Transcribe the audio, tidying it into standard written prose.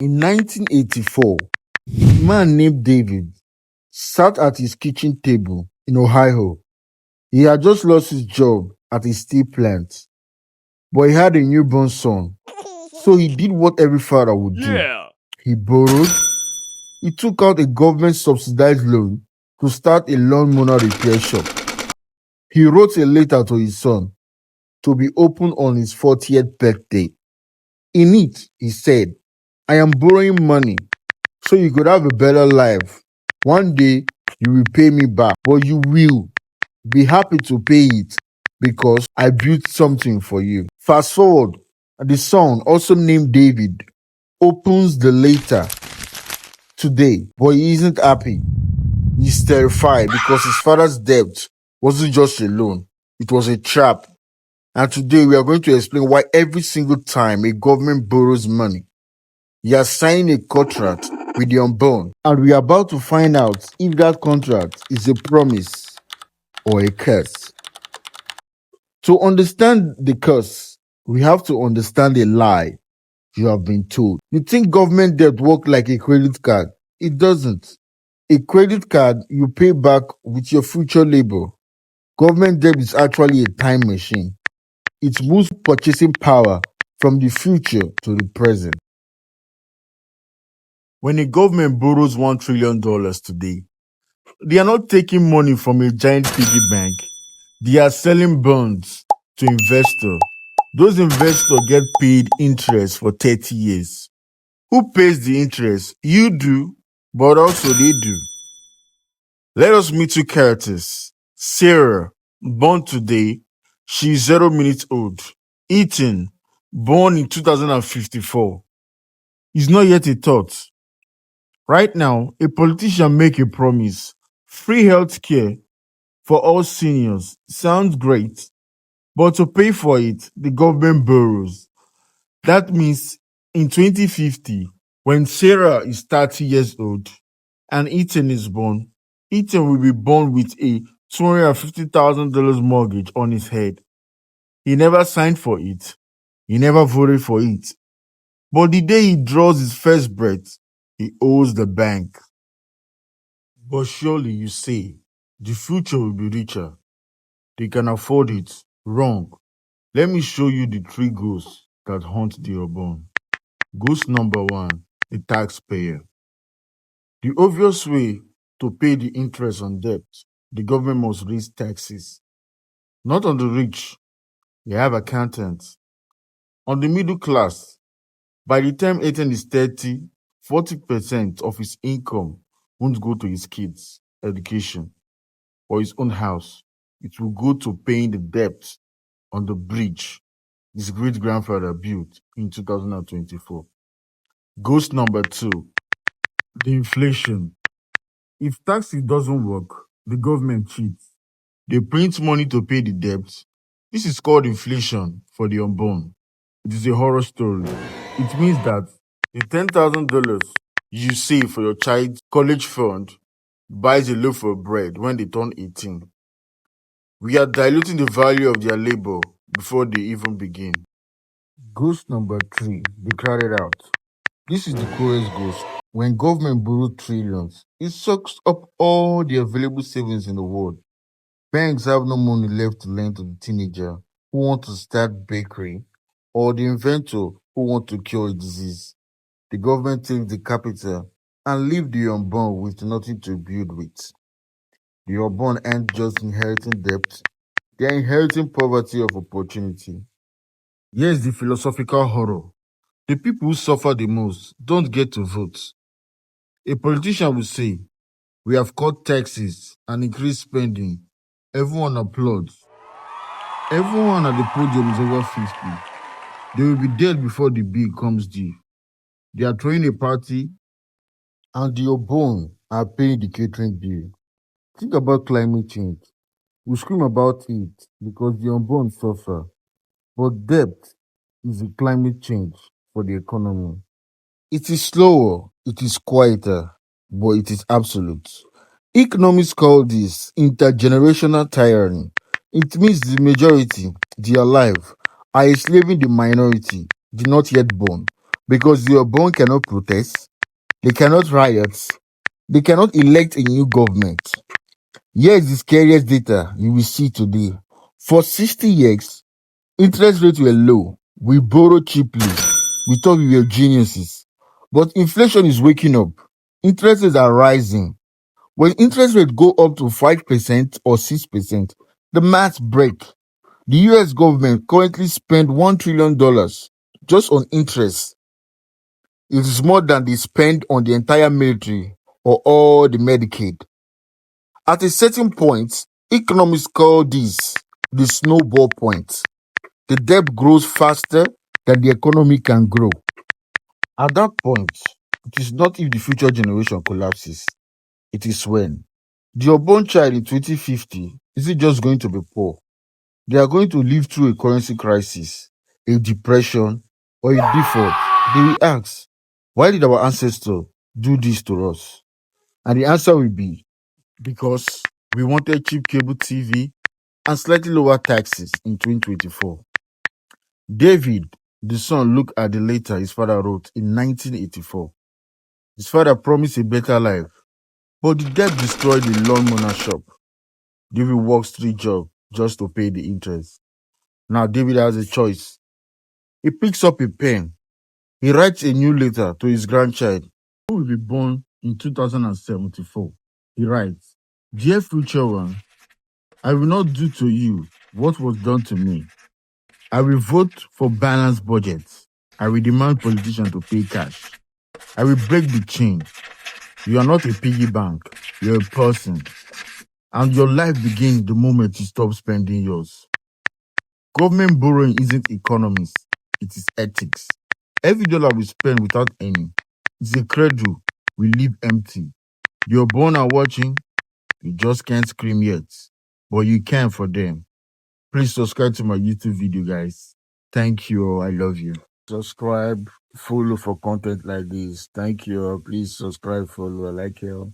In 1984, a man named David sat at his kitchen table in Ohio. He had just lost his job at a steel plant, but he had a newborn son. So he did what every father would do. Yeah. He borrowed, he took out a government subsidized loan to start a lawnmower repair shop. He wrote a letter to his son to be opened on his 40th birthday. In it, he said, I am borrowing money so you could have a better life. One day, you will pay me back, but you will be happy to pay it because I built something for you. Fast forward, the son, also named David, opens the letter today, but he isn't happy. He's terrified because his father's debt wasn't just a loan, it was a trap. And today we are going to explain why every single time a government borrows money, you are signing a contract with the unborn. And we are about to find out if that contract is a promise or a curse. To understand the curse, we have to understand a lie you have been told. You think government debt works like a credit card? It doesn't. A credit card you pay back with your future labor. Government debt is actually a time machine. It moves purchasing power from the future to the present. When a government borrows $1 trillion today, they are not taking money from a giant piggy bank. They are selling bonds to investors. Those investors get paid interest for 30 years. Who pays the interest? You do, but also they do. Let us meet two characters. Sarah, born today, she is 0 minutes old. Ethan, born in 2054, is not yet a thought. Right now, a politician make a promise. Free health care for all seniors. Sounds great. But to pay for it, the government borrows. That means in 2050, when Sarah is 30 years old and Ethan is born, Ethan will be born with a $250,000 mortgage on his head. He never signed for it. He never voted for it. But the day he draws his first breath, he owes the bank. But surely you say, the future will be richer. They can afford it. Wrong. Let me show you the three ghosts that haunt the urban. Ghost number one, the taxpayer. The obvious way to pay the interest on debt, the government must raise taxes. Not on the rich, they have accountants. On the middle class, by the time Ethan is 30, 40% of his income won't go to his kids' education or his own house. It will go to paying the debt on the bridge his great grandfather built in 2024. Ghost number two, the inflation. If taxes doesn't work, the government cheats. They print money to pay the debt. This is called inflation for the unborn. It is a horror story. It means that the $10,000 you save for your child's college fund buys a loaf of bread when they turn 18. We are diluting the value of their labor before they even begin. Ghost number three, the crowded out. This is the cruelest ghost. When government borrows trillions, it sucks up all the available savings in the world. Banks have no money left to lend to the teenager who wants to start bakery or the inventor who wants to cure a disease. The government takes the capital and leave the unborn with nothing to build with. The unborn aren't just inheriting debt, they are inheriting poverty of opportunity. Here's the philosophical horror. The people who suffer the most don't get to vote. A politician will say, we have cut taxes and increased spending. Everyone applauds. Everyone at the podium is over 50. They will be dead before the bill comes due. They are throwing a party and the unborn are paying the catering bill. Think about climate change. We scream about it because the unborn suffer. But debt is a climate change for the economy. It is slower, it is quieter, but it is absolute. Economists call this intergenerational tyranny. It means the majority, the alive, are enslaving the minority, the not yet born. because the unborn cannot protest, they cannot riot, they cannot elect a new government. Here is the scariest data you will see today. For 60 years, interest rates were low. We borrowed cheaply. We thought we were geniuses. But inflation is waking up. Interest rates are rising. When interest rates go up to 5% or 6%, the maths break. The US government currently spends $1 trillion just on interest. It is more than they spend on the entire military or all the Medicaid. At a certain point, economists call this the snowball point. The debt grows faster than the economy can grow. At that point, it is not if the future generation collapses, it is when. The unborn child in 2050 isn't just going to be poor. They are going to live through a currency crisis, a depression, or a default. They will ask, why did our ancestors do this to us? And the answer will be, because we wanted cheap cable TV and slightly lower taxes in 2024. David, the son, looked at the letter his father wrote in 1984. His father promised a better life, but the debt destroyed the lawnmower shop. David works 3 jobs just to pay the interest. Now David has a choice. He picks up a pen. He writes a new letter to his grandchild, who will be born in 2074. He writes, Dear future one, I will not do to you what was done to me. I will vote for balanced budgets. I will demand politicians to pay cash. I will break the chain. You are not a piggy bank. You're a person. And your life begins the moment you stop spending yours. Government borrowing isn't economics, it is ethics. Every dollar we spend without any is a cradle we leave empty. You're born and watching, you just can't scream yet, but you can for them. Please subscribe to my YouTube video, guys. Thank you. I love you. Subscribe, follow for content like this. Thank you. Please subscribe, follow. I like you.